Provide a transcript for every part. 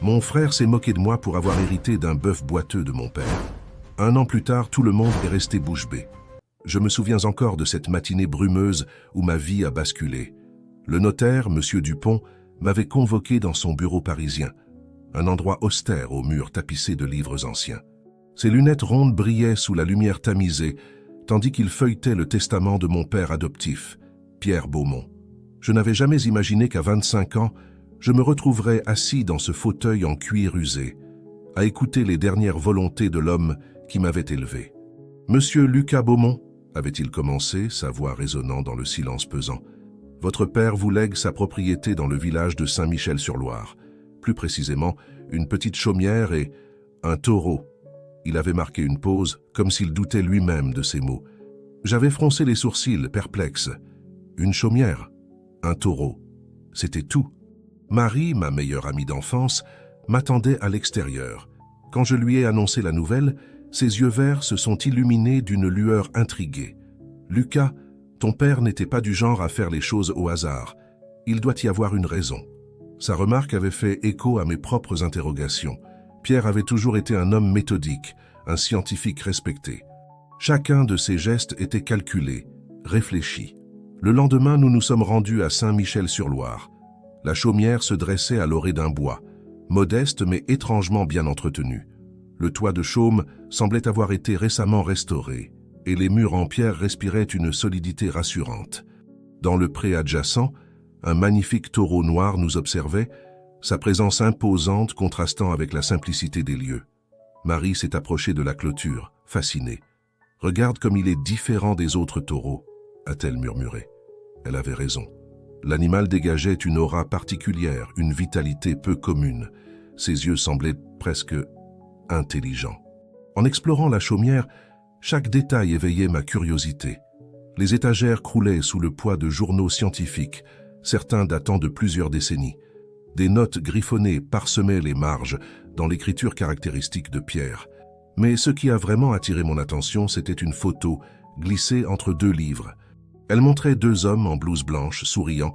Mon frère s'est moqué de moi pour avoir hérité d'un bœuf boiteux de mon père. 1 an plus tard, tout le monde est resté bouche bée. Je me souviens encore de cette matinée brumeuse où ma vie a basculé. Le notaire, M. Dupont, m'avait convoqué dans son bureau parisien, un endroit austère aux murs tapissés de livres anciens. Ses lunettes rondes brillaient sous la lumière tamisée, tandis qu'il feuilletait le testament de mon père adoptif, Pierre Beaumont. Je n'avais jamais imaginé qu'à 25 ans, je me retrouverais assis dans ce fauteuil en cuir usé, à écouter les dernières volontés de l'homme qui m'avait élevé. « Monsieur Lucas Beaumont », avait-il commencé, sa voix résonnant dans le silence pesant, « votre père vous lègue sa propriété dans le village de Saint-Michel-sur-Loire, plus précisément une petite chaumière et un taureau. » Il avait marqué une pause, comme s'il doutait lui-même de ses mots. J'avais froncé les sourcils, perplexe. Une chaumière, un taureau, c'était tout. Marie, ma meilleure amie d'enfance, m'attendait à l'extérieur. Quand je lui ai annoncé la nouvelle, ses yeux verts se sont illuminés d'une lueur intriguée. « Lucas, ton père n'était pas du genre à faire les choses au hasard. Il doit y avoir une raison. » Sa remarque avait fait écho à mes propres interrogations. Pierre avait toujours été un homme méthodique, un scientifique respecté. Chacun de ses gestes était calculé, réfléchi. Le lendemain, nous nous sommes rendus à Saint-Michel-sur-Loire. La chaumière se dressait à l'orée d'un bois, modeste mais étrangement bien entretenu. Le toit de chaume semblait avoir été récemment restauré, et les murs en pierre respiraient une solidité rassurante. Dans le pré adjacent, un magnifique taureau noir nous observait, sa présence imposante contrastant avec la simplicité des lieux. Marie s'est approchée de la clôture, fascinée. « Regarde comme il est différent des autres taureaux », a-t-elle murmuré. Elle avait raison. L'animal dégageait une aura particulière, une vitalité peu commune. Ses yeux semblaient presque intelligents. En explorant la chaumière, chaque détail éveillait ma curiosité. Les étagères croulaient sous le poids de journaux scientifiques, certains datant de plusieurs décennies. Des notes griffonnées parsemaient les marges dans l'écriture caractéristique de Pierre. Mais ce qui a vraiment attiré mon attention, c'était une photo glissée entre 2 livres. Elle montrait 2 hommes en blouse blanche, souriant,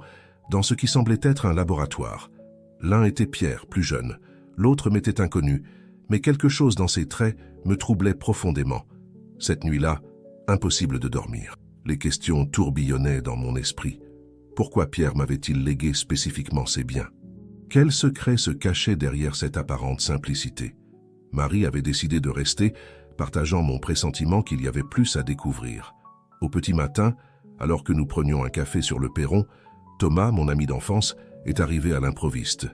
dans ce qui semblait être un laboratoire. L'un était Pierre, plus jeune, l'autre m'était inconnu, mais quelque chose dans ses traits me troublait profondément. Cette nuit-là, impossible de dormir. Les questions tourbillonnaient dans mon esprit. Pourquoi Pierre m'avait-il légué spécifiquement ses biens? Quel secret se cachait derrière cette apparente simplicité? Marie avait décidé de rester, partageant mon pressentiment qu'il y avait plus à découvrir. Au petit matin, alors que nous prenions un café sur le perron, Thomas, mon ami d'enfance, est arrivé à l'improviste.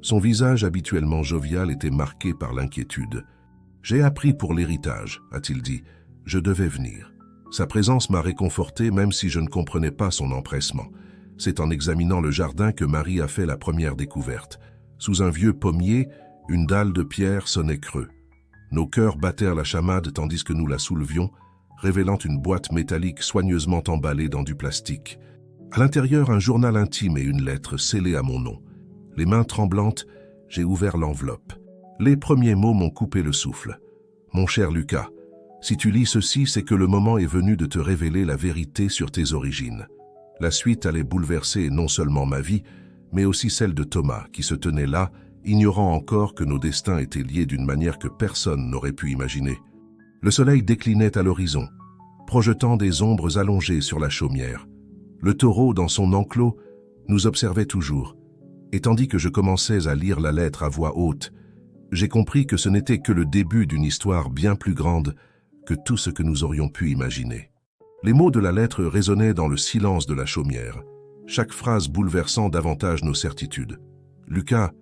Son visage habituellement jovial était marqué par l'inquiétude. « J'ai appris pour l'héritage », a-t-il dit. « Je devais venir. » Sa présence m'a réconforté même si je ne comprenais pas son empressement. C'est en examinant le jardin que Marie a fait la première découverte. Sous un vieux pommier, une dalle de pierre sonnait creux. Nos cœurs battèrent la chamade tandis que nous la soulevions, révélant une boîte métallique soigneusement emballée dans du plastique. À l'intérieur, un journal intime et une lettre scellée à mon nom. Les mains tremblantes, j'ai ouvert l'enveloppe. Les premiers mots m'ont coupé le souffle. « Mon cher Lucas, si tu lis ceci, c'est que le moment est venu de te révéler la vérité sur tes origines. » La suite allait bouleverser non seulement ma vie, mais aussi celle de Thomas, qui se tenait là, ignorant encore que nos destins étaient liés d'une manière que personne n'aurait pu imaginer. Le soleil déclinait à l'horizon, projetant des ombres allongées sur la chaumière. Le taureau, dans son enclos, nous observait toujours. Et tandis que je commençais à lire la lettre à voix haute, j'ai compris que ce n'était que le début d'une histoire bien plus grande que tout ce que nous aurions pu imaginer. Les mots de la lettre résonnaient dans le silence de la chaumière, chaque phrase bouleversant davantage nos certitudes. « Lucas,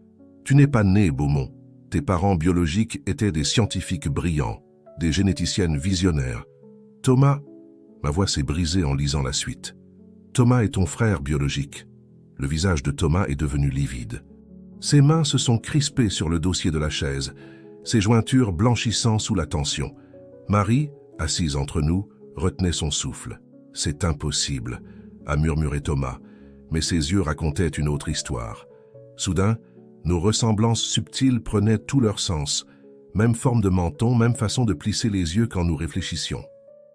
tu n'es pas né, Beaumont. Tes parents biologiques étaient des scientifiques brillants, des généticiennes visionnaires. Thomas, ma voix s'est brisée en lisant la suite. Thomas est ton frère biologique. » Le visage de Thomas est devenu livide. Ses mains se sont crispées sur le dossier de la chaise, ses jointures blanchissant sous la tension. Marie, assise entre nous, retenait son souffle. « C'est impossible », a murmuré Thomas, mais ses yeux racontaient une autre histoire. Soudain, nos ressemblances subtiles prenaient tout leur sens. Même forme de menton, même façon de plisser les yeux quand nous réfléchissions.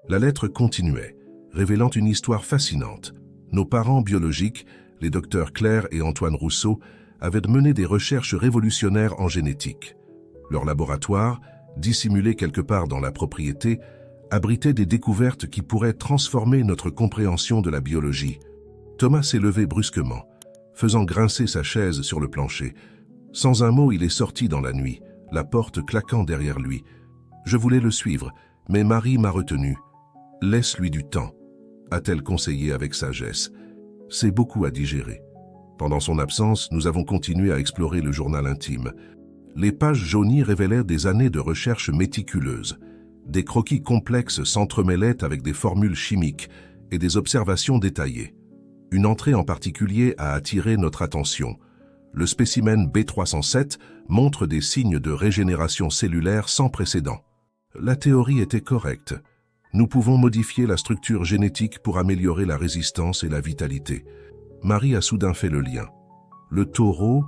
La lettre continuait, révélant une histoire fascinante. Nos parents biologiques, les docteurs Claire et Antoine Rousseau, avaient mené des recherches révolutionnaires en génétique. Leur laboratoire, dissimulé quelque part dans la propriété, abritait des découvertes qui pourraient transformer notre compréhension de la biologie. Thomas s'est levé brusquement, faisant grincer sa chaise sur le plancher. Sans un mot, il est sorti dans la nuit, la porte claquant derrière lui. Je voulais le suivre, mais Marie m'a retenu. « Laisse-lui du temps », a-t-elle conseillé avec sagesse. C'est beaucoup à digérer. Pendant son absence, nous avons continué à explorer le journal intime. Les pages jaunies révélaient des années de recherches méticuleuses. Des croquis complexes s'entremêlaient avec des formules chimiques et des observations détaillées. Une entrée en particulier a attiré notre attention. Le spécimen B307 montre des signes de régénération cellulaire sans précédent. La théorie était correcte. Nous pouvons modifier la structure génétique pour améliorer la résistance et la vitalité. Marie a soudain fait le lien. Le taureau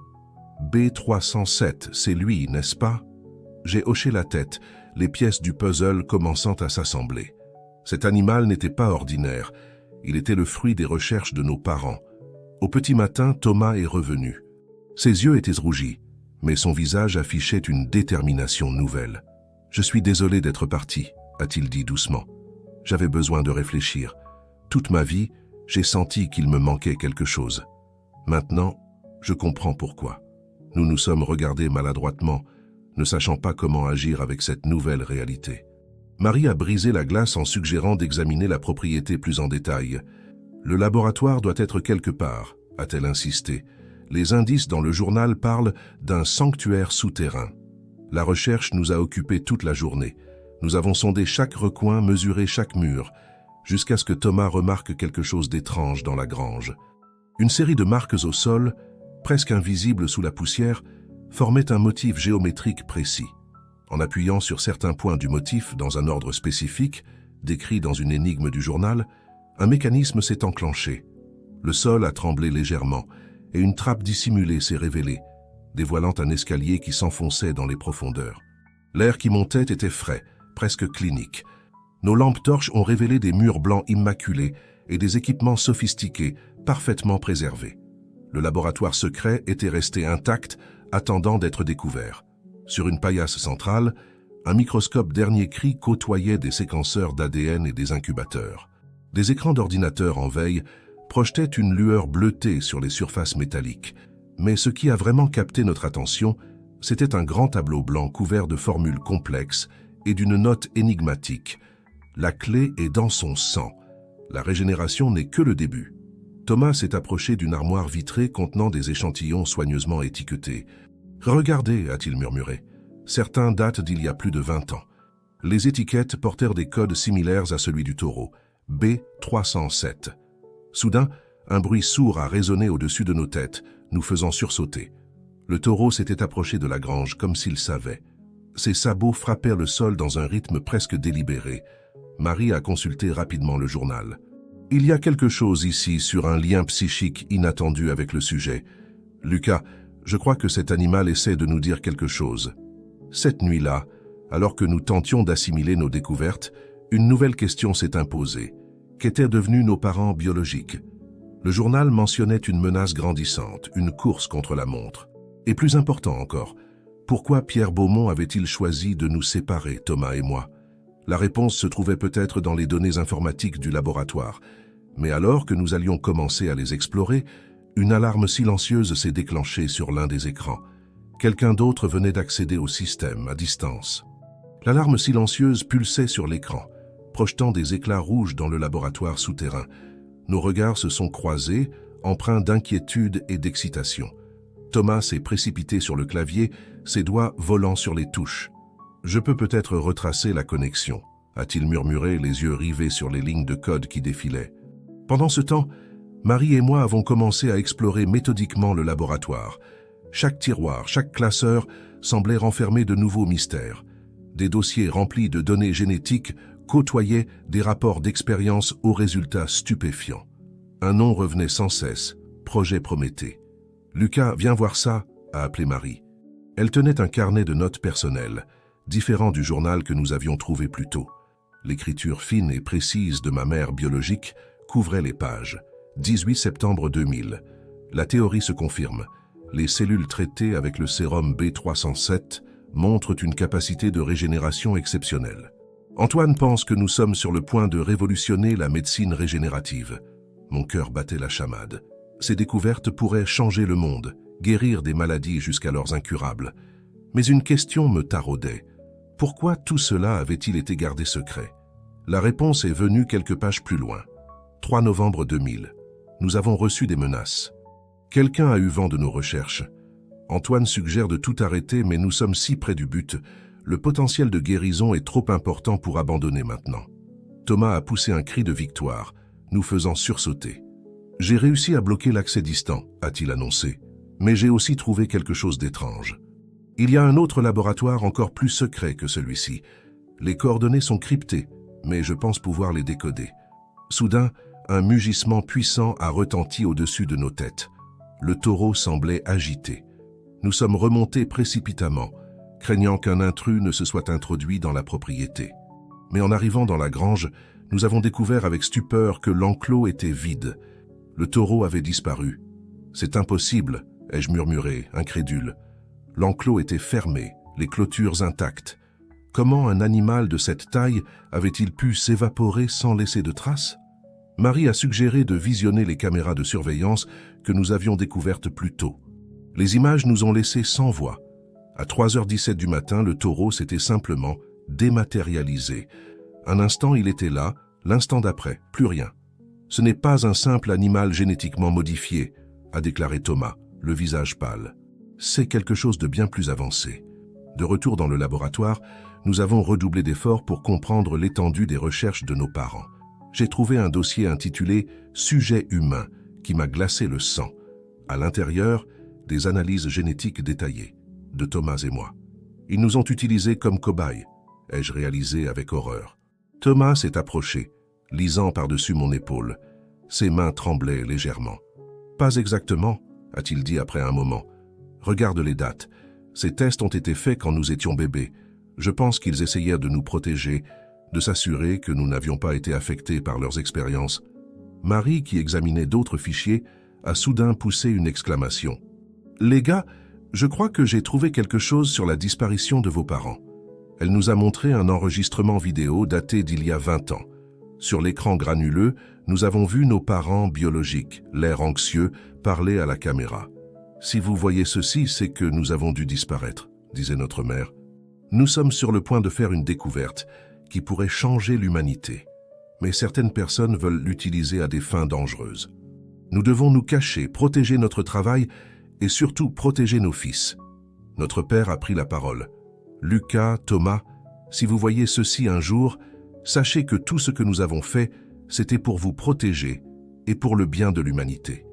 B307, c'est lui, n'est-ce pas? J'ai hoché la tête, les pièces du puzzle commençant à s'assembler. Cet animal n'était pas ordinaire. Il était le fruit des recherches de nos parents. Au petit matin, Thomas est revenu. Ses yeux étaient rougis, mais son visage affichait une détermination nouvelle. « Je suis désolé d'être parti », a-t-il dit doucement. « J'avais besoin de réfléchir. Toute ma vie, j'ai senti qu'il me manquait quelque chose. Maintenant, je comprends pourquoi. » Nous nous sommes regardés maladroitement, ne sachant pas comment agir avec cette nouvelle réalité. Marie a brisé la glace en suggérant d'examiner la propriété plus en détail. « Le laboratoire doit être quelque part », a-t-elle insisté. Les indices dans le journal parlent d'un sanctuaire souterrain. La recherche nous a occupés toute la journée. Nous avons sondé chaque recoin, mesuré chaque mur, jusqu'à ce que Thomas remarque quelque chose d'étrange dans la grange. Une série de marques au sol, presque invisibles sous la poussière, formait un motif géométrique précis. En appuyant sur certains points du motif dans un ordre spécifique, décrit dans une énigme du journal, un mécanisme s'est enclenché. Le sol a tremblé légèrement et une trappe dissimulée s'est révélée, dévoilant un escalier qui s'enfonçait dans les profondeurs. L'air qui montait était frais, presque clinique. Nos lampes torches ont révélé des murs blancs immaculés et des équipements sophistiqués, parfaitement préservés. Le laboratoire secret était resté intact, attendant d'être découvert. Sur une paillasse centrale, un microscope dernier cri côtoyait des séquenceurs d'ADN et des incubateurs. Des écrans d'ordinateur en veille projetaient une lueur bleutée sur les surfaces métalliques. Mais ce qui a vraiment capté notre attention, c'était un grand tableau blanc couvert de formules complexes et d'une note énigmatique. La clé est dans son sang. La régénération n'est que le début. Thomas s'est approché d'une armoire vitrée contenant des échantillons soigneusement étiquetés. « Regardez », a-t-il murmuré. Certains datent d'il y a plus de 20 ans. Les étiquettes portèrent des codes similaires à celui du taureau, B307. Soudain, un bruit sourd a résonné au-dessus de nos têtes, nous faisant sursauter. Le taureau s'était approché de la grange comme s'il savait. Ses sabots frappèrent le sol dans un rythme presque délibéré. Marie a consulté rapidement le journal. « Il y a quelque chose ici sur un lien psychique inattendu avec le sujet. Lucas, je crois que cet animal essaie de nous dire quelque chose. » Cette nuit-là, alors que nous tentions d'assimiler nos découvertes, une nouvelle question s'est imposée. Qu'étaient devenus nos parents biologiques? Le journal mentionnait une menace grandissante, une course contre la montre. Et plus important encore, pourquoi Pierre Beaumont avait-il choisi de nous séparer, Thomas et moi? La réponse se trouvait peut-être dans les données informatiques du laboratoire. Mais alors que nous allions commencer à les explorer, une alarme silencieuse s'est déclenchée sur l'un des écrans. Quelqu'un d'autre venait d'accéder au système à distance. L'alarme silencieuse pulsait sur l'écran, projetant des éclats rouges dans le laboratoire souterrain. Nos regards se sont croisés, empreints d'inquiétude et d'excitation. Thomas s'est précipité sur le clavier, ses doigts volant sur les touches. « Je peux peut-être retracer la connexion », a-t-il murmuré, les yeux rivés sur les lignes de code qui défilaient. Pendant ce temps, Marie et moi avons commencé à explorer méthodiquement le laboratoire. Chaque tiroir, chaque classeur semblait renfermer de nouveaux mystères. Des dossiers remplis de données génétiques côtoyaient des rapports d'expérience aux résultats stupéfiants. Un nom revenait sans cesse, Projet Prométhée. « Lucas, viens voir ça », a appelé Marie. Elle tenait un carnet de notes personnelles, différent du journal que nous avions trouvé plus tôt. L'écriture fine et précise de ma mère biologique couvrait les pages. 18 septembre 2000. La théorie se confirme. Les cellules traitées avec le sérum B307 montrent une capacité de régénération exceptionnelle. Antoine pense que nous sommes sur le point de révolutionner la médecine régénérative. Mon cœur battait la chamade. Ces découvertes pourraient changer le monde, guérir des maladies jusqu'alors incurables. Mais une question me taraudait. Pourquoi tout cela avait-il été gardé secret? La réponse est venue quelques pages plus loin. 3 novembre 2000. Nous avons reçu des menaces. Quelqu'un a eu vent de nos recherches. Antoine suggère de tout arrêter, mais nous sommes si près du but. Le potentiel de guérison est trop important pour abandonner maintenant. Thomas a poussé un cri de victoire, nous faisant sursauter. J'ai réussi à bloquer l'accès distant, a-t-il annoncé. Mais j'ai aussi trouvé quelque chose d'étrange. Il y a un autre laboratoire encore plus secret que celui-ci. Les coordonnées sont cryptées, mais je pense pouvoir les décoder. Soudain, un mugissement puissant a retenti au-dessus de nos têtes. Le taureau semblait agité. Nous sommes remontés précipitamment, craignant qu'un intrus ne se soit introduit dans la propriété. Mais en arrivant dans la grange, nous avons découvert avec stupeur que l'enclos était vide. Le taureau avait disparu. « C'est impossible », ai-je murmuré, incrédule. L'enclos était fermé, les clôtures intactes. Comment un animal de cette taille avait-il pu s'évaporer sans laisser de traces? Marie a suggéré de visionner les caméras de surveillance que nous avions découvertes plus tôt. Les images nous ont laissés sans voix. À 3h17 du matin, le taureau s'était simplement dématérialisé. Un instant, il était là, l'instant d'après, plus rien. Ce n'est pas un simple animal génétiquement modifié, a déclaré Thomas, le visage pâle. C'est quelque chose de bien plus avancé. De retour dans le laboratoire, nous avons redoublé d'efforts pour comprendre l'étendue des recherches de nos parents. J'ai trouvé un dossier intitulé « Sujet humain » qui m'a glacé le sang. À l'intérieur, des analyses génétiques détaillées, de Thomas et moi. Ils nous ont utilisés comme cobayes, ai-je réalisé avec horreur. Thomas s'est approché, lisant par-dessus mon épaule. Ses mains tremblaient légèrement. « Pas exactement », a-t-il dit après un moment. « Regarde les dates. Ces tests ont été faits quand nous étions bébés. Je pense qu'ils essayèrent de nous protéger, de s'assurer que nous n'avions pas été affectés par leurs expériences. » Marie, qui examinait d'autres fichiers, a soudain poussé une exclamation. « Les gars, je crois que j'ai trouvé quelque chose sur la disparition de vos parents. » Elle nous a montré un enregistrement vidéo daté d'il y a 20 ans. Sur l'écran granuleux, nous avons vu nos parents biologiques, l'air anxieux, parler à la caméra. « Si vous voyez ceci, c'est que nous avons dû disparaître, » disait notre mère. « Nous sommes sur le point de faire une découverte qui pourrait changer l'humanité. Mais certaines personnes veulent l'utiliser à des fins dangereuses. Nous devons nous cacher, protéger notre travail et surtout protéger nos fils. » Notre père a pris la parole. « Lucas, Thomas, si vous voyez ceci un jour, sachez que tout ce que nous avons fait, c'était pour vous protéger et pour le bien de l'humanité.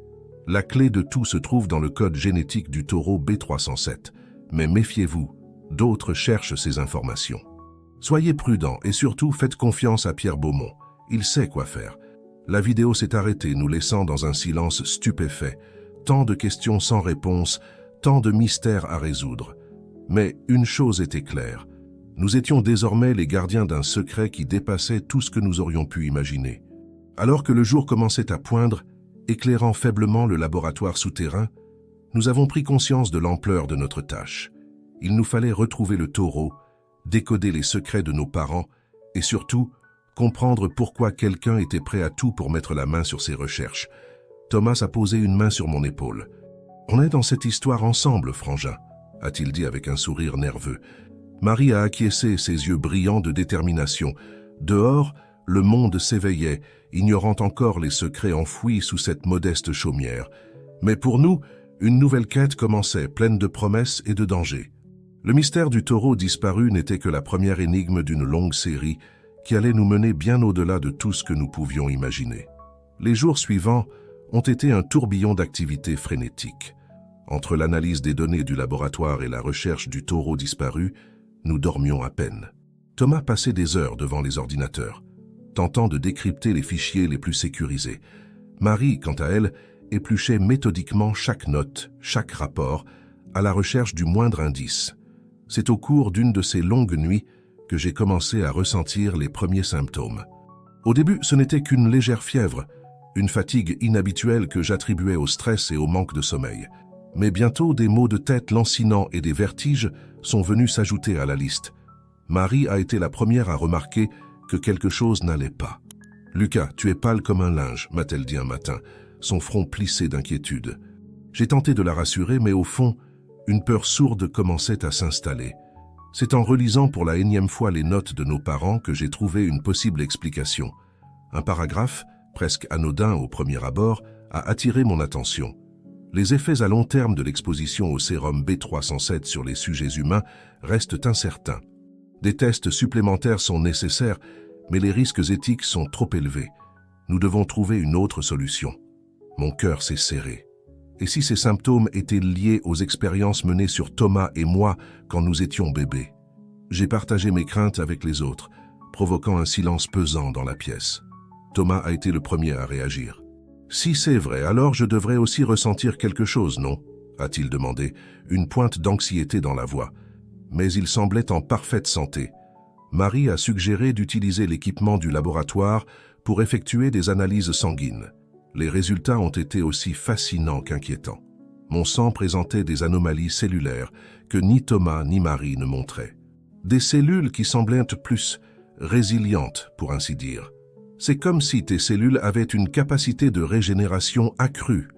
La clé de tout se trouve dans le code génétique du taureau B307. Mais méfiez-vous, d'autres cherchent ces informations. Soyez prudents et surtout faites confiance à Pierre Beaumont. Il sait quoi faire. » La vidéo s'est arrêtée, nous laissant dans un silence stupéfait. Tant de questions sans réponse, tant de mystères à résoudre. Mais une chose était claire. Nous étions désormais les gardiens d'un secret qui dépassait tout ce que nous aurions pu imaginer. Alors que le jour commençait à poindre, éclairant faiblement le laboratoire souterrain, nous avons pris conscience de l'ampleur de notre tâche. Il nous fallait retrouver le taureau, décoder les secrets de nos parents et surtout, comprendre pourquoi quelqu'un était prêt à tout pour mettre la main sur ses recherches. Thomas a posé une main sur mon épaule. « On est dans cette histoire ensemble, frangin », a-t-il dit avec un sourire nerveux. Marie a acquiescé, ses yeux brillants de détermination. Dehors, le monde s'éveillait, ignorant encore les secrets enfouis sous cette modeste chaumière. Mais pour nous, une nouvelle quête commençait, pleine de promesses et de dangers. Le mystère du taureau disparu n'était que la première énigme d'une longue série qui allait nous mener bien au-delà de tout ce que nous pouvions imaginer. Les jours suivants ont été un tourbillon d'activités frénétiques. Entre l'analyse des données du laboratoire et la recherche du taureau disparu, nous dormions à peine. Thomas passait des heures devant les ordinateurs, tentant de décrypter les fichiers les plus sécurisés. Marie, quant à elle, épluchait méthodiquement chaque note, chaque rapport, à la recherche du moindre indice. C'est au cours d'une de ces longues nuits que j'ai commencé à ressentir les premiers symptômes. Au début, ce n'était qu'une légère fièvre, une fatigue inhabituelle que j'attribuais au stress et au manque de sommeil. Mais bientôt, des maux de tête lancinants et des vertiges sont venus s'ajouter à la liste. Marie a été la première à remarquer que quelque chose n'allait pas. « Lucas, tu es pâle comme un linge », m'a-t-elle dit un matin, son front plissé d'inquiétude. J'ai tenté de la rassurer, mais au fond, une peur sourde commençait à s'installer. C'est en relisant pour la énième fois les notes de nos parents que j'ai trouvé une possible explication. Un paragraphe, presque anodin au premier abord, a attiré mon attention. Les effets à long terme de l'exposition au sérum B307 sur les sujets humains restent incertains. Des tests supplémentaires sont nécessaires, mais les risques éthiques sont trop élevés. Nous devons trouver une autre solution. Mon cœur s'est serré. Et si ces symptômes étaient liés aux expériences menées sur Thomas et moi quand nous étions bébés? J'ai partagé mes craintes avec les autres, provoquant un silence pesant dans la pièce. Thomas a été le premier à réagir. « Si c'est vrai, alors je devrais aussi ressentir quelque chose, non ?» a-t-il demandé, une pointe d'anxiété dans la voix. Mais il semblait en parfaite santé. Marie a suggéré d'utiliser l'équipement du laboratoire pour effectuer des analyses sanguines. Les résultats ont été aussi fascinants qu'inquiétants. Mon sang présentait des anomalies cellulaires que ni Thomas ni Marie ne montraient. Des cellules qui semblaient plus résilientes, pour ainsi dire. C'est comme si tes cellules avaient une capacité de régénération accrue,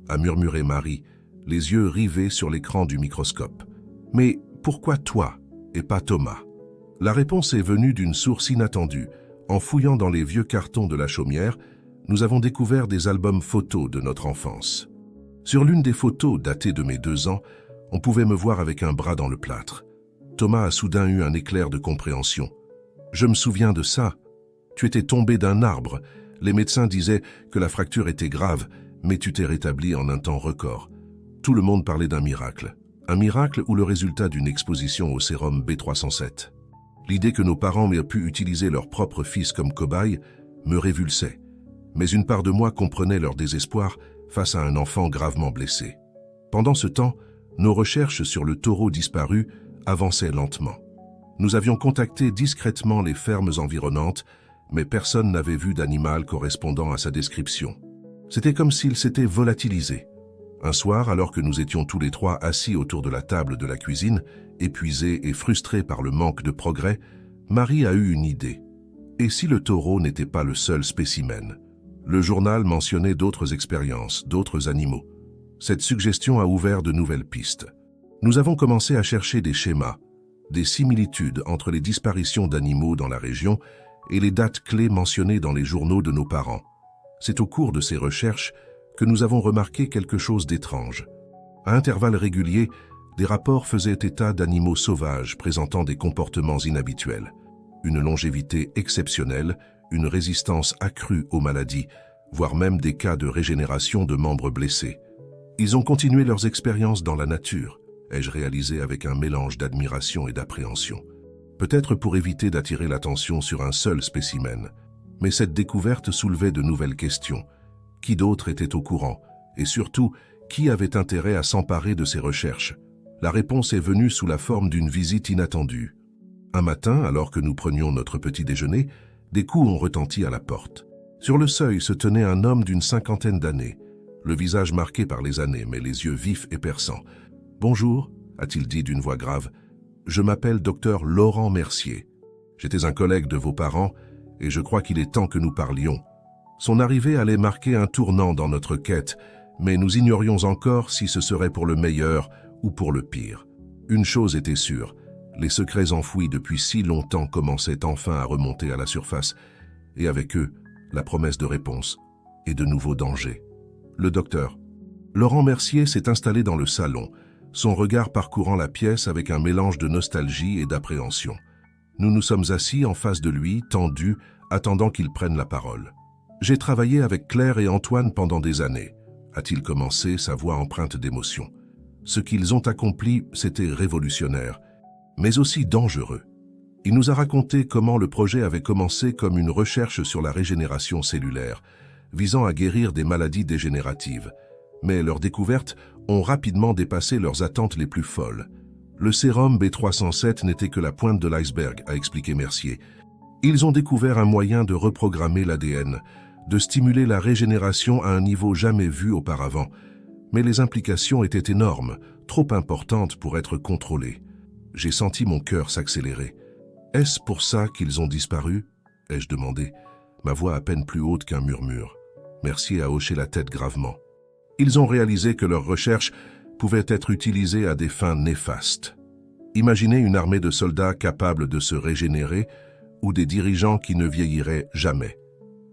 a murmuré Marie, les yeux rivés sur l'écran du microscope. Mais pourquoi toi et pas Thomas? La réponse est venue d'une source inattendue. En fouillant dans les vieux cartons de la chaumière, nous avons découvert des albums photos de notre enfance. Sur l'une des photos datées de mes 2 ans, on pouvait me voir avec un bras dans le plâtre. Thomas a soudain eu un éclair de compréhension. « Je me souviens de ça. Tu étais tombé d'un arbre. Les médecins disaient que la fracture était grave, mais tu t'es rétabli en un temps record. » Tout le monde parlait d'un miracle. Un miracle ou le résultat d'une exposition au sérum B307. L'idée que nos parents aient pu utiliser leur propre fils comme cobaye me révulsait. Mais une part de moi comprenait leur désespoir face à un enfant gravement blessé. Pendant ce temps, nos recherches sur le taureau disparu avançaient lentement. Nous avions contacté discrètement les fermes environnantes, mais personne n'avait vu d'animal correspondant à sa description. C'était comme s'il s'était volatilisé. Un soir, alors que nous étions tous les 3 assis autour de la table de la cuisine, épuisés et frustrés par le manque de progrès, Marie a eu une idée. Et si le taureau n'était pas le seul spécimen? Le journal mentionnait d'autres expériences, d'autres animaux. Cette suggestion a ouvert de nouvelles pistes. Nous avons commencé à chercher des schémas, des similitudes entre les disparitions d'animaux dans la région et les dates clés mentionnées dans les journaux de nos parents. C'est au cours de ces recherches que nous avons remarqué quelque chose d'étrange. À intervalles réguliers, des rapports faisaient état d'animaux sauvages présentant des comportements inhabituels, une longévité exceptionnelle, une résistance accrue aux maladies, voire même des cas de régénération de membres blessés. Ils ont continué leurs expériences dans la nature, ai-je réalisé avec un mélange d'admiration et d'appréhension. Peut-être pour éviter d'attirer l'attention sur un seul spécimen. Mais cette découverte soulevait de nouvelles questions. Qui d'autre était au courant? Et surtout, qui avait intérêt à s'emparer de ces recherches? La réponse est venue sous la forme d'une visite inattendue. Un matin, alors que nous prenions notre petit déjeuner, des coups ont retenti à la porte. Sur le seuil se tenait un homme d'une 50aine d'années, le visage marqué par les années, mais les yeux vifs et perçants. « Bonjour », a-t-il dit d'une voix grave. « Je m'appelle Dr Laurent Mercier. J'étais un collègue de vos parents et je crois qu'il est temps que nous parlions. » Son arrivée allait marquer un tournant dans notre quête, mais nous ignorions encore si ce serait pour le meilleur ou pour le pire. Une chose était sûre, les secrets enfouis depuis si longtemps commençaient enfin à remonter à la surface, et avec eux, la promesse de réponse et de nouveaux dangers. Le docteur Laurent Mercier s'est installé dans le salon, son regard parcourant la pièce avec un mélange de nostalgie et d'appréhension. Nous nous sommes assis en face de lui, tendus, attendant qu'il prenne la parole. « J'ai travaillé avec Claire et Antoine pendant des années », a-t-il commencé, sa voix empreinte d'émotion. Ce qu'ils ont accompli, c'était révolutionnaire, mais aussi dangereux. Il nous a raconté comment le projet avait commencé comme une recherche sur la régénération cellulaire, visant à guérir des maladies dégénératives. Mais leurs découvertes ont rapidement dépassé leurs attentes les plus folles. Le sérum B307 n'était que la pointe de l'iceberg, a expliqué Mercier. Ils ont découvert un moyen de reprogrammer l'ADN, de stimuler la régénération à un niveau jamais vu auparavant. Mais les implications étaient énormes, trop importantes pour être contrôlées. J'ai senti mon cœur s'accélérer. « Est-ce pour ça qu'ils ont disparu ?» ai-je demandé, ma voix à peine plus haute qu'un murmure. Mercier a hoché la tête gravement. Ils ont réalisé que leurs recherches pouvaient être utilisées à des fins néfastes. Imaginez une armée de soldats capables de se régénérer ou des dirigeants qui ne vieilliraient jamais.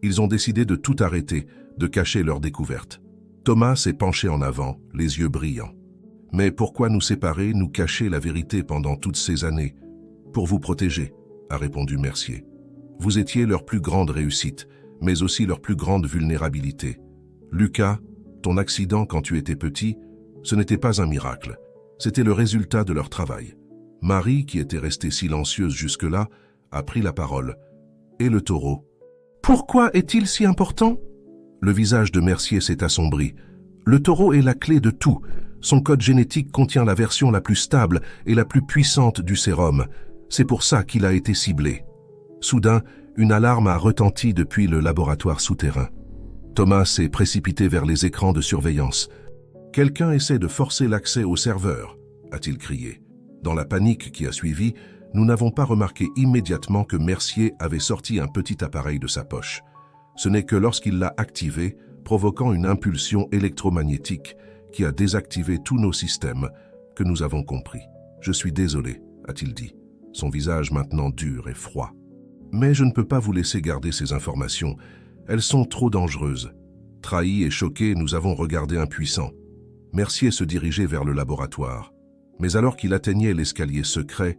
Ils ont décidé de tout arrêter, de cacher leur découverte. Thomas s'est penché en avant, les yeux brillants. « Mais pourquoi nous séparer, nous cacher la vérité pendant toutes ces années ? Pour vous protéger, a répondu Mercier. Vous étiez leur plus grande réussite, mais aussi leur plus grande vulnérabilité. Lucas, ton accident quand tu étais petit, ce n'était pas un miracle. C'était le résultat de leur travail. Marie, qui était restée silencieuse jusque-là, a pris la parole. Et le taureau. Pourquoi est-il si important ? Le visage de Mercier s'est assombri. Le taureau est la clé de tout. Son code génétique contient la version la plus stable et la plus puissante du sérum. C'est pour ça qu'il a été ciblé. Soudain, une alarme a retenti depuis le laboratoire souterrain. Thomas s'est précipité vers les écrans de surveillance. « Quelqu'un essaie de forcer l'accès au serveur », a-t-il crié. Dans la panique qui a suivi, nous n'avons pas remarqué immédiatement que Mercier avait sorti un petit appareil de sa poche. Ce n'est que lorsqu'il l'a activé, provoquant une impulsion électromagnétique qui a désactivé tous nos systèmes, que nous avons compris. « Je suis désolé », a-t-il dit, son visage maintenant dur et froid. « Mais je ne peux pas vous laisser garder ces informations. Elles sont trop dangereuses. » Trahis et choqués, nous avons regardé impuissants. Mercier se dirigeait vers le laboratoire. Mais alors qu'il atteignait l'escalier secret,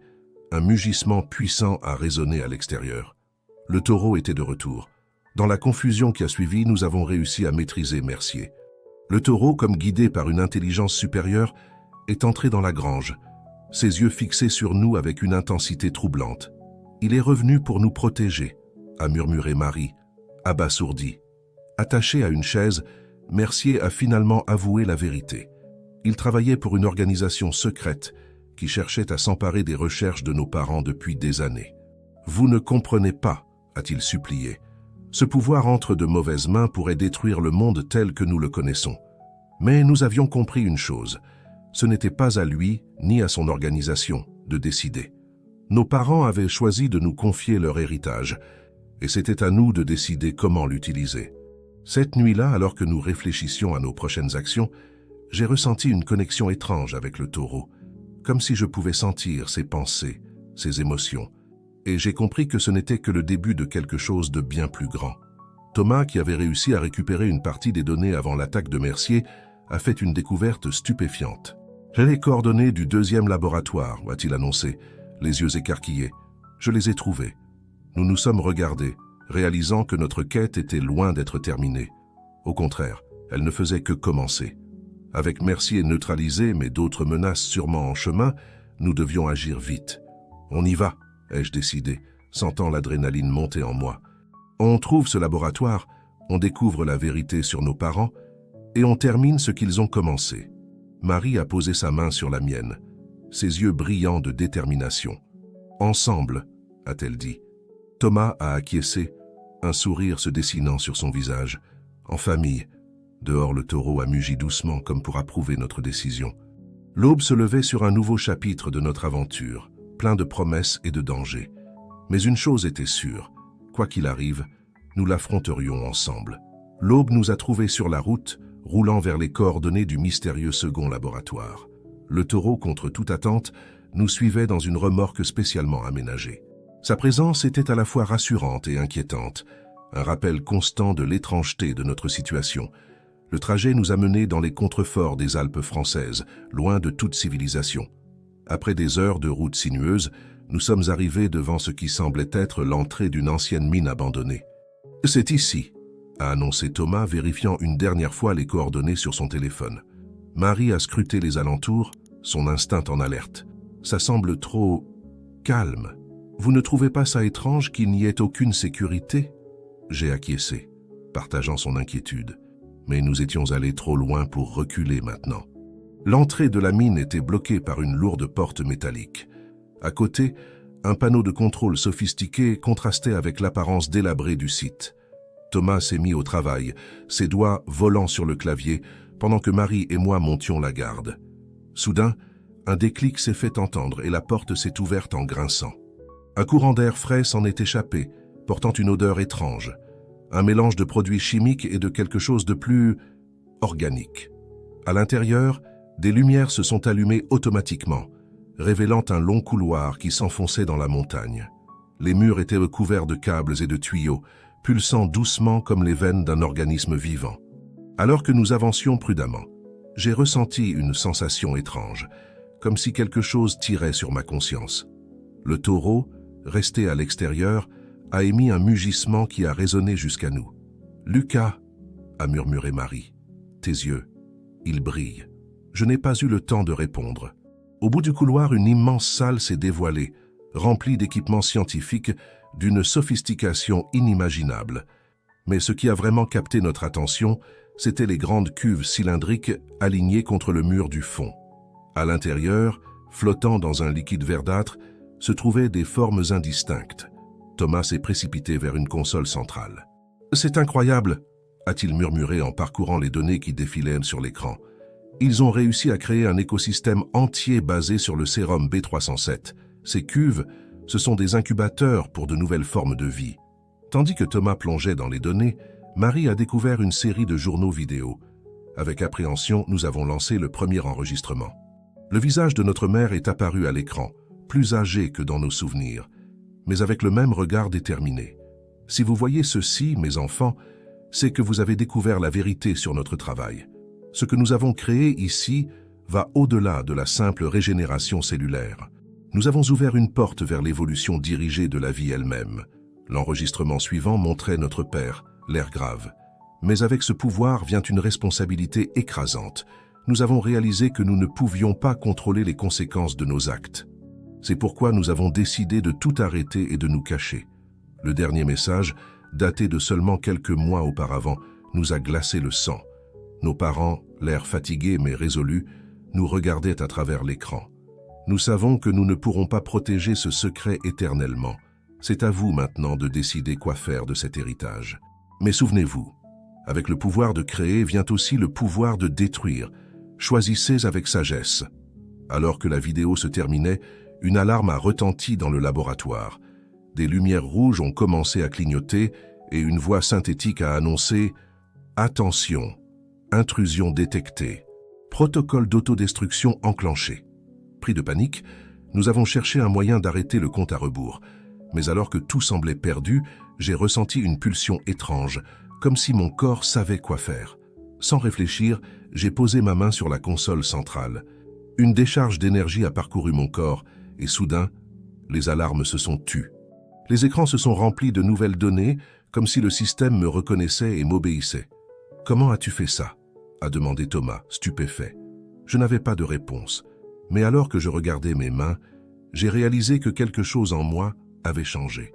un mugissement puissant a résonné à l'extérieur. Le taureau était de retour. Dans la confusion qui a suivi, nous avons réussi à maîtriser Mercier. Le taureau, comme guidé par une intelligence supérieure, est entré dans la grange, ses yeux fixés sur nous avec une intensité troublante. « Il est revenu pour nous protéger », a murmuré Marie, abasourdie. Attaché à une chaise, Mercier a finalement avoué la vérité. Il travaillait pour une organisation secrète qui cherchait à s'emparer des recherches de nos parents depuis des années. « Vous ne comprenez pas », a-t-il supplié. « Ce pouvoir entre de mauvaises mains pourrait détruire le monde tel que nous le connaissons. Mais nous avions compris une chose. Ce n'était pas à lui, ni à son organisation, de décider. Nos parents avaient choisi de nous confier leur héritage, et c'était à nous de décider comment l'utiliser. Cette nuit-là, alors que nous réfléchissions à nos prochaines actions, j'ai ressenti une connexion étrange avec le taureau, comme si je pouvais sentir ses pensées, ses émotions, et j'ai compris que ce n'était que le début de quelque chose de bien plus grand. Thomas, qui avait réussi à récupérer une partie des données avant l'attaque de Mercier, a fait une découverte stupéfiante. « J'ai les coordonnées du 2e laboratoire », a-t-il annoncé, les yeux écarquillés. « Je les ai trouvées. Nous nous sommes regardés, réalisant que notre quête était loin d'être terminée. Au contraire, elle ne faisait que commencer. Avec Mercier neutralisé, mais d'autres menaces sûrement en chemin, nous devions agir vite. « On y va », ai-je décidé, sentant l'adrénaline monter en moi. On trouve ce laboratoire, on découvre la vérité sur nos parents, et on termine ce qu'ils ont commencé. Marie a posé sa main sur la mienne, ses yeux brillants de détermination. « Ensemble », a-t-elle dit. Thomas a acquiescé, un sourire se dessinant sur son visage. En famille. Dehors, le taureau a mugi doucement comme pour approuver notre décision. L'aube se levait sur un nouveau chapitre de notre aventure, plein de promesses et de dangers. Mais une chose était sûre, quoi qu'il arrive, nous l'affronterions ensemble. L'aube nous a trouvés sur la route, roulant vers les coordonnées du mystérieux second laboratoire. Le taureau, contre toute attente, nous suivait dans une remorque spécialement aménagée. Sa présence était à la fois rassurante et inquiétante, un rappel constant de l'étrangeté de notre situation. Le trajet nous a menés dans les contreforts des Alpes françaises, loin de toute civilisation. Après des heures de route sinueuse, nous sommes arrivés devant ce qui semblait être l'entrée d'une ancienne mine abandonnée. « C'est ici », a annoncé Thomas, vérifiant une dernière fois les coordonnées sur son téléphone. Marie a scruté les alentours, son instinct en alerte. « Ça semble trop calme. Vous ne trouvez pas ça étrange qu'il n'y ait aucune sécurité ?» J'ai acquiescé, partageant son inquiétude. Mais nous étions allés trop loin pour reculer maintenant. L'entrée de la mine était bloquée par une lourde porte métallique. À côté, un panneau de contrôle sophistiqué contrastait avec l'apparence délabrée du site. Thomas s'est mis au travail, ses doigts volant sur le clavier, pendant que Marie et moi montions la garde. Soudain, un déclic s'est fait entendre et la porte s'est ouverte en grinçant. Un courant d'air frais s'en est échappé, portant une odeur étrange, un mélange de produits chimiques et de quelque chose de plus organique. À l'intérieur, des lumières se sont allumées automatiquement, révélant un long couloir qui s'enfonçait dans la montagne. Les murs étaient recouverts de câbles et de tuyaux, pulsant doucement comme les veines d'un organisme vivant. Alors que nous avancions prudemment, j'ai ressenti une sensation étrange, comme si quelque chose tirait sur ma conscience. Le taureau, resté à l'extérieur, a émis un mugissement qui a résonné jusqu'à nous. « Lucas !» a murmuré Marie. « Tes yeux, ils brillent. » Je n'ai pas eu le temps de répondre. Au bout du couloir, une immense salle s'est dévoilée, remplie d'équipements scientifiques d'une sophistication inimaginable. Mais ce qui a vraiment capté notre attention, c'étaient les grandes cuves cylindriques alignées contre le mur du fond. À l'intérieur, flottant dans un liquide verdâtre, se trouvaient des formes indistinctes. Thomas s'est précipité vers une console centrale. « C'est incroyable !» a-t-il murmuré en parcourant les données qui défilaient sur l'écran. Ils ont réussi à créer un écosystème entier basé sur le sérum B307. Ces cuves, ce sont des incubateurs pour de nouvelles formes de vie. Tandis que Thomas plongeait dans les données, Marie a découvert une série de journaux vidéo. Avec appréhension, nous avons lancé le premier enregistrement. Le visage de notre mère est apparu à l'écran, plus âgé que dans nos souvenirs, mais avec le même regard déterminé. Si vous voyez ceci, mes enfants, c'est que vous avez découvert la vérité sur notre travail. Ce que nous avons créé ici va au-delà de la simple régénération cellulaire. Nous avons ouvert une porte vers l'évolution dirigée de la vie elle-même. L'enregistrement suivant montrait notre père, l'air grave. Mais avec ce pouvoir vient une responsabilité écrasante. Nous avons réalisé que nous ne pouvions pas contrôler les conséquences de nos actes. C'est pourquoi nous avons décidé de tout arrêter et de nous cacher. Le dernier message, daté de seulement quelques mois auparavant, nous a glacé le sang. Nos parents, l'air fatigués mais résolus, nous regardaient à travers l'écran. Nous savons que nous ne pourrons pas protéger ce secret éternellement. C'est à vous maintenant de décider quoi faire de cet héritage. Mais souvenez-vous, avec le pouvoir de créer vient aussi le pouvoir de détruire. Choisissez avec sagesse. Alors que la vidéo se terminait, une alarme a retenti dans le laboratoire. Des lumières rouges ont commencé à clignoter et une voix synthétique a annoncé « Attention !» Intrusion détectée. Protocole d'autodestruction enclenché. Pris de panique, nous avons cherché un moyen d'arrêter le compte à rebours. Mais alors que tout semblait perdu, j'ai ressenti une pulsion étrange, comme si mon corps savait quoi faire. Sans réfléchir, j'ai posé ma main sur la console centrale. Une décharge d'énergie a parcouru mon corps et soudain, les alarmes se sont tues. Les écrans se sont remplis de nouvelles données, comme si le système me reconnaissait et m'obéissait. « Comment as-tu fait ça ?» a demandé Thomas, stupéfait. Je n'avais pas de réponse, mais alors que je regardais mes mains, j'ai réalisé que quelque chose en moi avait changé.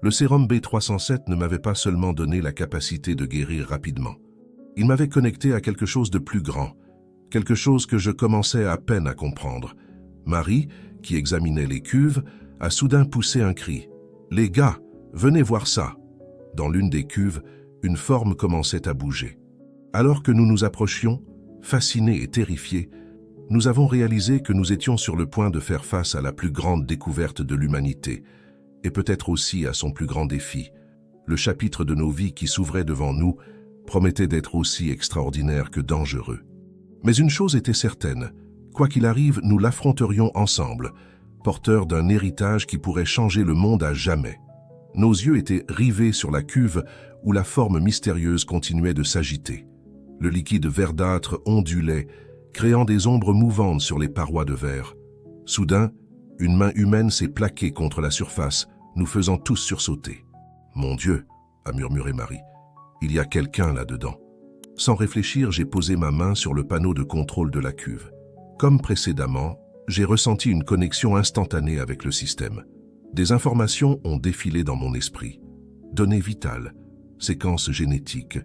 Le sérum B307 ne m'avait pas seulement donné la capacité de guérir rapidement. Il m'avait connecté à quelque chose de plus grand, quelque chose que je commençais à peine à comprendre. Marie, qui examinait les cuves, a soudain poussé un cri. « Les gars, venez voir ça !» Dans l'une des cuves, une forme commençait à bouger. Alors que nous nous approchions, fascinés et terrifiés, nous avons réalisé que nous étions sur le point de faire face à la plus grande découverte de l'humanité, et peut-être aussi à son plus grand défi. Le chapitre de nos vies qui s'ouvrait devant nous promettait d'être aussi extraordinaire que dangereux. Mais une chose était certaine, quoi qu'il arrive, nous l'affronterions ensemble, porteurs d'un héritage qui pourrait changer le monde à jamais. Nos yeux étaient rivés sur la cuve où la forme mystérieuse continuait de s'agiter. Le liquide verdâtre ondulait, créant des ombres mouvantes sur les parois de verre. Soudain, une main humaine s'est plaquée contre la surface, nous faisant tous sursauter. « Mon Dieu !» a murmuré Marie. « Il y a quelqu'un là-dedans. » Sans réfléchir, j'ai posé ma main sur le panneau de contrôle de la cuve. Comme précédemment, j'ai ressenti une connexion instantanée avec le système. Des informations ont défilé dans mon esprit. Données vitales, séquences génétiques,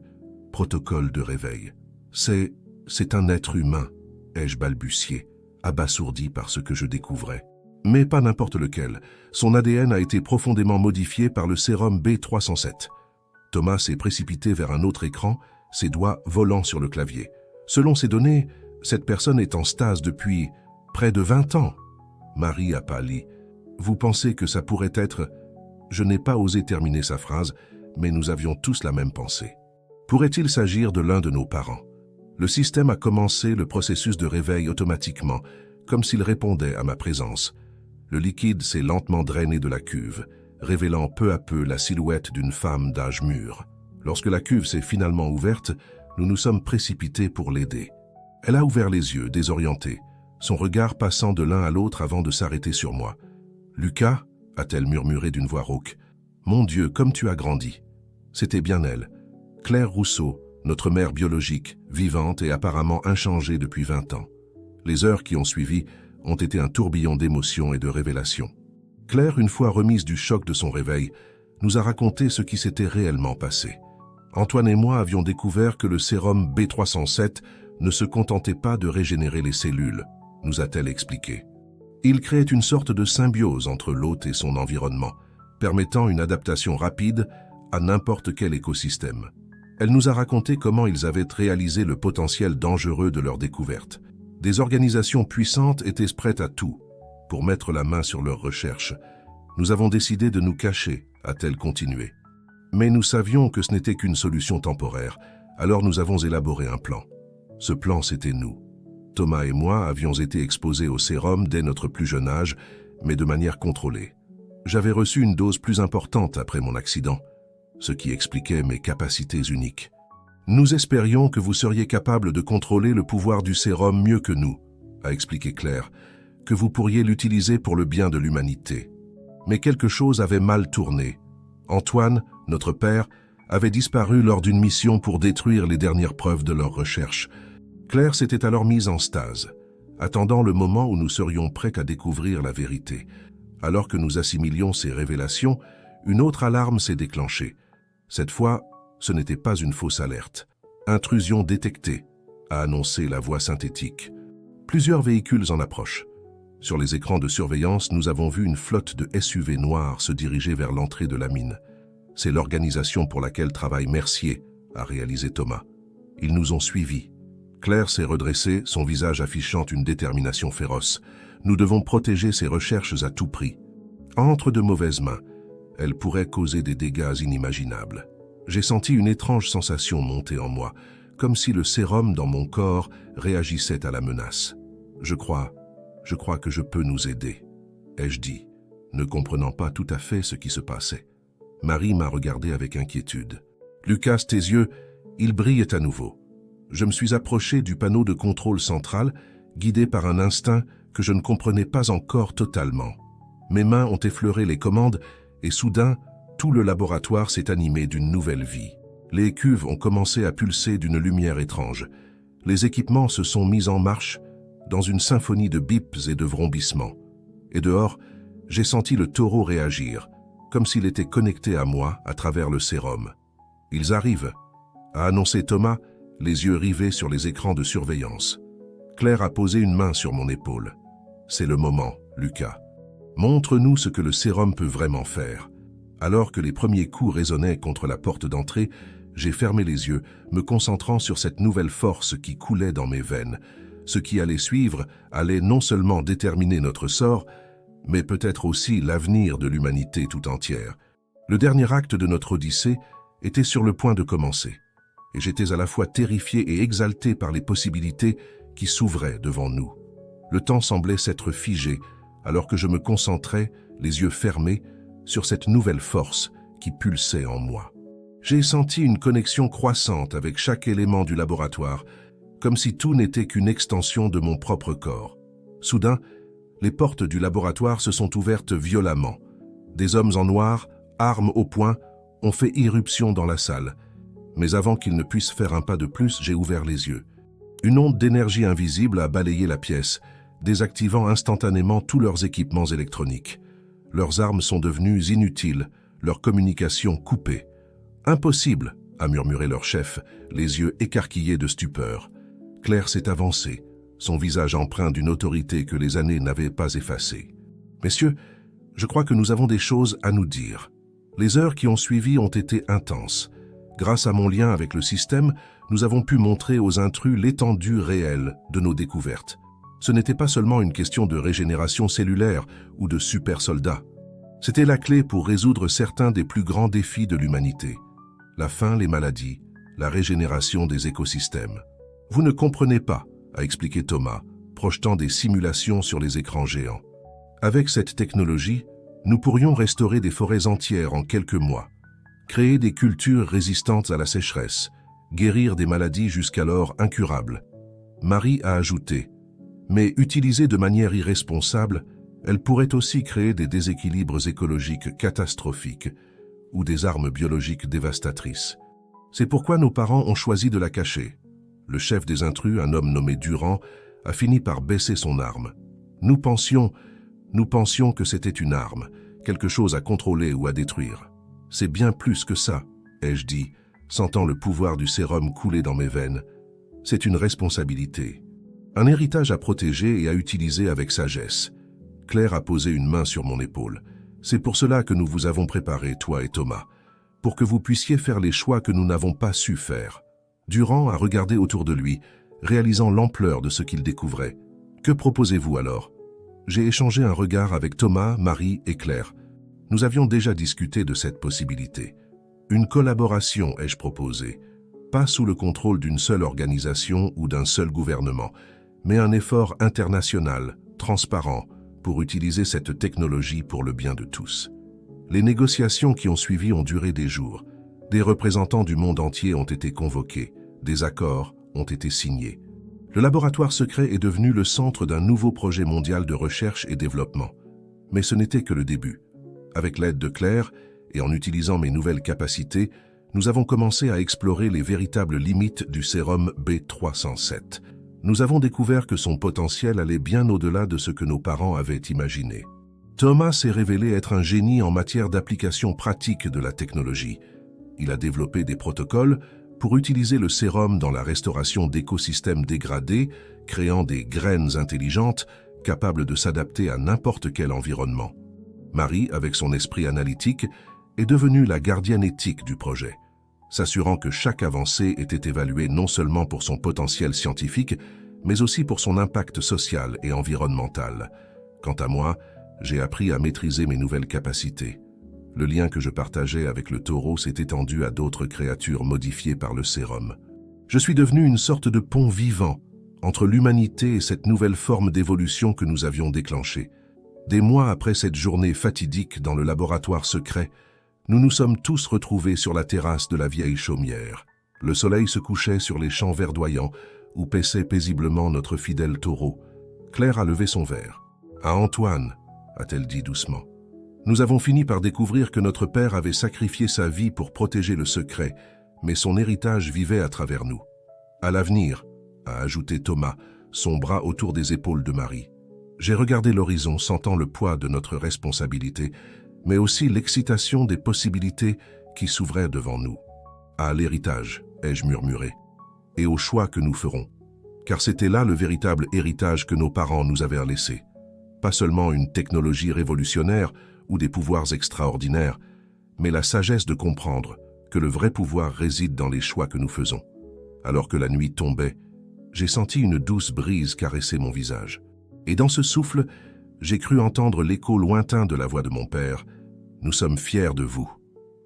protocole de réveil. C'est un être humain, ai-je balbutié, abasourdi par ce que je découvrais. Mais pas n'importe lequel. Son ADN a été profondément modifié par le sérum B307. Thomas s'est précipité vers un autre écran, ses doigts volant sur le clavier. Selon ces données, cette personne est en stase depuis près de 20 ans. Marie a pâli. Vous pensez que ça pourrait être... Je n'ai pas osé terminer sa phrase, mais nous avions tous la même pensée. Pourrait-il s'agir de l'un de nos parents? Le système a commencé le processus de réveil automatiquement, comme s'il répondait à ma présence. Le liquide s'est lentement drainé de la cuve, révélant peu à peu la silhouette d'une femme d'âge mûr. Lorsque la cuve s'est finalement ouverte, nous nous sommes précipités pour l'aider. Elle a ouvert les yeux, désorientée, son regard passant de l'un à l'autre avant de s'arrêter sur moi. « Lucas ?» a-t-elle murmuré d'une voix rauque. « Mon Dieu, comme tu as grandi !» C'était bien elle, Claire Rousseau, notre mère biologique, vivante et apparemment inchangée depuis 20 ans. Les heures qui ont suivi ont été un tourbillon d'émotions et de révélations. Claire, une fois remise du choc de son réveil, nous a raconté ce qui s'était réellement passé. Antoine et moi avions découvert que le sérum B307 ne se contentait pas de régénérer les cellules, nous a-t-elle expliqué. Il créait une sorte de symbiose entre l'hôte et son environnement, permettant une adaptation rapide à n'importe quel écosystème. Elle nous a raconté comment ils avaient réalisé le potentiel dangereux de leur découverte. Des organisations puissantes étaient prêtes à tout pour mettre la main sur leurs recherches. Nous avons décidé de nous cacher, a-t-elle continué. Mais nous savions que ce n'était qu'une solution temporaire, alors nous avons élaboré un plan. Ce plan, c'était nous. Thomas et moi avions été exposés au sérum dès notre plus jeune âge, mais de manière contrôlée. J'avais reçu une dose plus importante après mon accident, ce qui expliquait mes capacités uniques. Nous espérions que vous seriez capable de contrôler le pouvoir du sérum mieux que nous, a expliqué Claire, que vous pourriez l'utiliser pour le bien de l'humanité. Mais quelque chose avait mal tourné. Antoine, notre père, avait disparu lors d'une mission pour détruire les dernières preuves de leurs recherches. Claire s'était alors mise en stase, attendant le moment où nous serions prêts à découvrir la vérité. Alors que nous assimilions ces révélations, une autre alarme s'est déclenchée. Cette fois, ce n'était pas une fausse alerte. Intrusion détectée, a annoncé la voix synthétique. Plusieurs véhicules en approchent. Sur les écrans de surveillance, nous avons vu une flotte de SUV noirs se diriger vers l'entrée de la mine. C'est l'organisation pour laquelle travaille Mercier, a réalisé Thomas. Ils nous ont suivis. Claire s'est redressée, son visage affichant une détermination féroce. Nous devons protéger ces recherches à tout prix. Entre de mauvaises mains, elles pourraient causer des dégâts inimaginables. J'ai senti une étrange sensation monter en moi, comme si le sérum dans mon corps réagissait à la menace. Je crois que je peux nous aider, ai-je dit, ne comprenant pas tout à fait ce qui se passait. Marie m'a regardé avec inquiétude. « Lucas, tes yeux, ils brillent à nouveau. » Je me suis approché du panneau de contrôle central, guidé par un instinct que je ne comprenais pas encore totalement. Mes mains ont effleuré les commandes et soudain, tout le laboratoire s'est animé d'une nouvelle vie. Les cuves ont commencé à pulser d'une lumière étrange. Les équipements se sont mis en marche dans une symphonie de bips et de vrombissements. Et dehors, j'ai senti le taureau réagir, comme s'il était connecté à moi à travers le sérum. « Ils arrivent », a annoncé Thomas, les yeux rivés sur les écrans de surveillance. Claire a posé une main sur mon épaule. « C'est le moment, Lucas. Montre-nous ce que le sérum peut vraiment faire. » Alors que les premiers coups résonnaient contre la porte d'entrée, j'ai fermé les yeux, me concentrant sur cette nouvelle force qui coulait dans mes veines. Ce qui allait suivre allait non seulement déterminer notre sort, mais peut-être aussi l'avenir de l'humanité tout entière. Le dernier acte de notre odyssée était sur le point de commencer, et j'étais à la fois terrifié et exalté par les possibilités qui s'ouvraient devant nous. Le temps semblait s'être figé, alors que je me concentrais, les yeux fermés, sur cette nouvelle force qui pulsait en moi. J'ai senti une connexion croissante avec chaque élément du laboratoire, comme si tout n'était qu'une extension de mon propre corps. Soudain, les portes du laboratoire se sont ouvertes violemment. Des hommes en noir, armes au poing, ont fait irruption dans la salle. Mais avant qu'ils ne puissent faire un pas de plus, j'ai ouvert les yeux. Une onde d'énergie invisible a balayé la pièce, désactivant instantanément tous leurs équipements électroniques. Leurs armes sont devenues inutiles, leur communication coupée. « Impossible !» a murmuré leur chef, les yeux écarquillés de stupeur. Claire s'est avancée, son visage empreint d'une autorité que les années n'avaient pas effacée. « Messieurs, je crois que nous avons des choses à nous dire. » Les heures qui ont suivi ont été intenses. Grâce à mon lien avec le système, nous avons pu montrer aux intrus l'étendue réelle de nos découvertes. Ce n'était pas seulement une question de régénération cellulaire ou de super soldats. C'était la clé pour résoudre certains des plus grands défis de l'humanité. La faim, les maladies, la régénération des écosystèmes. Vous ne comprenez pas, a expliqué Thomas, projetant des simulations sur les écrans géants. Avec cette technologie, nous pourrions restaurer des forêts entières en quelques mois, créer des cultures résistantes à la sécheresse, guérir des maladies jusqu'alors incurables. Marie a ajouté, mais utilisée de manière irresponsable, elle pourrait aussi créer des déséquilibres écologiques catastrophiques ou des armes biologiques dévastatrices. C'est pourquoi nos parents ont choisi de la cacher. Le chef des intrus, un homme nommé Durand, a fini par baisser son arme. Nous pensions que c'était une arme, quelque chose à contrôler ou à détruire. C'est bien plus que ça, ai-je dit, sentant le pouvoir du sérum couler dans mes veines. C'est une responsabilité. Un héritage à protéger et à utiliser avec sagesse. Claire a posé une main sur mon épaule. C'est pour cela que nous vous avons préparé, toi et Thomas, pour que vous puissiez faire les choix que nous n'avons pas su faire. Durand a regardé autour de lui, réalisant l'ampleur de ce qu'il découvrait. Que proposez-vous alors? J'ai échangé un regard avec Thomas, Marie et Claire. Nous avions déjà discuté de cette possibilité. Une collaboration, ai-je proposé, pas sous le contrôle d'une seule organisation ou d'un seul gouvernement, mais un effort international, transparent, pour utiliser cette technologie pour le bien de tous. Les négociations qui ont suivi ont duré des jours. Des représentants du monde entier ont été convoqués, des accords ont été signés. Le laboratoire secret est devenu le centre d'un nouveau projet mondial de recherche et développement. Mais ce n'était que le début. Avec l'aide de Claire, et en utilisant mes nouvelles capacités, nous avons commencé à explorer les véritables limites du sérum B307. Nous avons découvert que son potentiel allait bien au-delà de ce que nos parents avaient imaginé. Thomas s'est révélé être un génie en matière d'application pratique de la technologie. Il a développé des protocoles pour utiliser le sérum dans la restauration d'écosystèmes dégradés, créant des graines intelligentes capables de s'adapter à n'importe quel environnement. Marie, avec son esprit analytique, est devenue la gardienne éthique du projet, s'assurant que chaque avancée était évaluée non seulement pour son potentiel scientifique, mais aussi pour son impact social et environnemental. Quant à moi, j'ai appris à maîtriser mes nouvelles capacités. Le lien que je partageais avec le taureau s'est étendu à d'autres créatures modifiées par le sérum. Je suis devenu une sorte de pont vivant entre l'humanité et cette nouvelle forme d'évolution que nous avions déclenchée. Des mois après cette journée fatidique dans le laboratoire secret, nous nous sommes tous retrouvés sur la terrasse de la vieille chaumière. Le soleil se couchait sur les champs verdoyants où paissait paisiblement notre fidèle taureau. Claire a levé son verre. « À Antoine », a-t-elle dit doucement. Nous avons fini par découvrir que notre père avait sacrifié sa vie pour protéger le secret, mais son héritage vivait à travers nous. À l'avenir, a ajouté Thomas, son bras autour des épaules de Marie. J'ai regardé l'horizon, sentant le poids de notre responsabilité, mais aussi l'excitation des possibilités qui s'ouvraient devant nous. À l'héritage, ai-je murmuré, et au choix que nous ferons, car c'était là le véritable héritage que nos parents nous avaient laissé. Pas seulement une technologie révolutionnaire ou des pouvoirs extraordinaires, mais la sagesse de comprendre que le vrai pouvoir réside dans les choix que nous faisons. Alors que la nuit tombait, j'ai senti une douce brise caresser mon visage. Et dans ce souffle, j'ai cru entendre l'écho lointain de la voix de mon père. « Nous sommes fiers de vous. »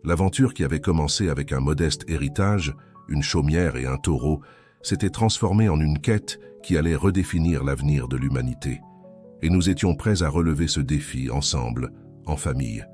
L'aventure qui avait commencé avec un modeste héritage, une chaumière et un taureau, s'était transformée en une quête qui allait redéfinir l'avenir de l'humanité. Et nous étions prêts à relever ce défi ensemble, en famille.